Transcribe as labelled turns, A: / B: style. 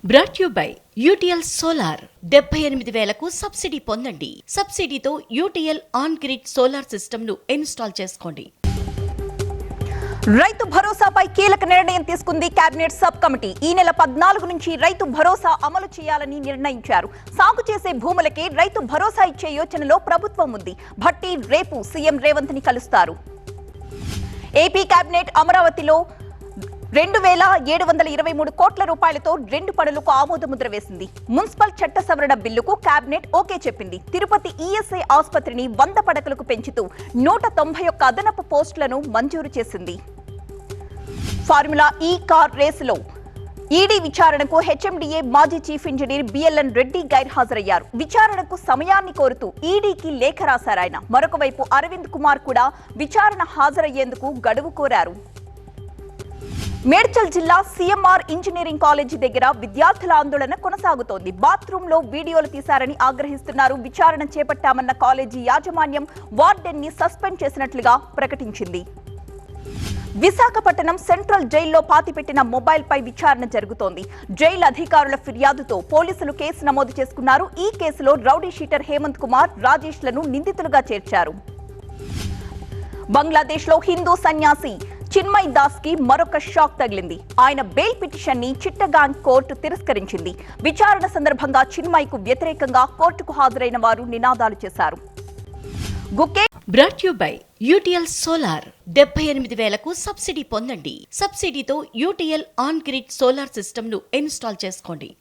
A: Brought you by UTL solar 78,000కు subsidy పొందండి. సబ్సిడీతో UTL on grid solar system ను ఇన్స్టాల్ చేసుకోండి.
B: రైతు భరోసాపై కీలక నిర్ణయం తీసుకుంది కేబినెట్ సబ్ కమిటీ. ఈ నెల 14 నుంచి రైతు భరోసా అమలు చేయాలని నిర్ణయించారు. సాగు చేసే భూములకే రైతు భరోసా ఇచ్చే యోచనలో ప్రభుత్వం ఉంది. భట్టి రేపు సీఎం రేవంత్ ని కలుస్తారు. ఏపీ కేబినెట్ అమరావతిలో 2,723 కోట్ల రూపాయలతో 2 పనులకు ఆమోదముద్ర వేసింది. మున్సిపల్ చట్ట సవరణ బిల్లుకు కేబినెట్ ఓకే చెప్పింది. తిరుపతి ఈఎస్ఐ ఆసుపత్రిని 100 పడకలకు పెంచుతూ 191 అదనపు పోస్టులను మంజూరు చేసింది. ఫార్ములా ఈ కార్ రేసులో ఈడీ విచారణకు హెచ్ఎండిఏ మాజీ చీఫ్ ఇంజనీర్ బిఎల్ఎన్ రెడ్డి గైర్హాజరయ్యారు. విచారణకు సమయాన్ని కోరుతూ ఈడీకి లేఖ రాశారాయన. మరొక వైపు అరవింద్ కుమార్ కూడా విచారణ హాజరయ్యేందుకు గడువు కోరారు. మేడ్చల్ జిల్లా సిఎంఆర్ ఇంజనీరింగ్ కాలేజీ దగ్గర విద్యార్థుల ఆందోళన కొనసాగుతోంది. బాత్రూమ్ లో వీడియోలు తీశారని ఆగ్రహిస్తున్నారు. విచారణ చేపట్టామన్న కాలేజీ యాజమాన్యం వార్డెన్ ని సస్పెండ్ చేసినట్లుగా ప్రకటించింది. విశాఖపట్నం సెంట్రల్ జైల్లో పాతిపెట్టిన మొబైల్ పై విచారణ జరుగుతోంది. జైలు అధికారుల ఫిర్యాదుతో పోలీసులు కేసు నమోదు చేసుకున్నారు. ఈ కేసులో రౌడీ షీటర్ హేమంత్ కుమార్, రాజేష్ లను నిందితులుగా చేర్చారు. బంగ్లాదేశ్ లో హిందూ సన్యాసి చిన్మయ్ దాస్ కి మరొక షాక్ తగిలింది. ఆయన బెయిల్ పిటిషన్ ని చిట్టగాంగ్ కోర్టు తిరస్కరించింది. విచారణ సందర్భంగా చిన్మయ్ కు వ్యతిరేకంగా కోర్టుకు హాజరైన వారు నినాదాలు చేశారు.
A: Brought you by UTL solar 78,000కు సబ్సిడీ పొందండి. సబ్సిడీతో UTL on grid solar system ను ఇన్స్టాల్ చేసుకోండి.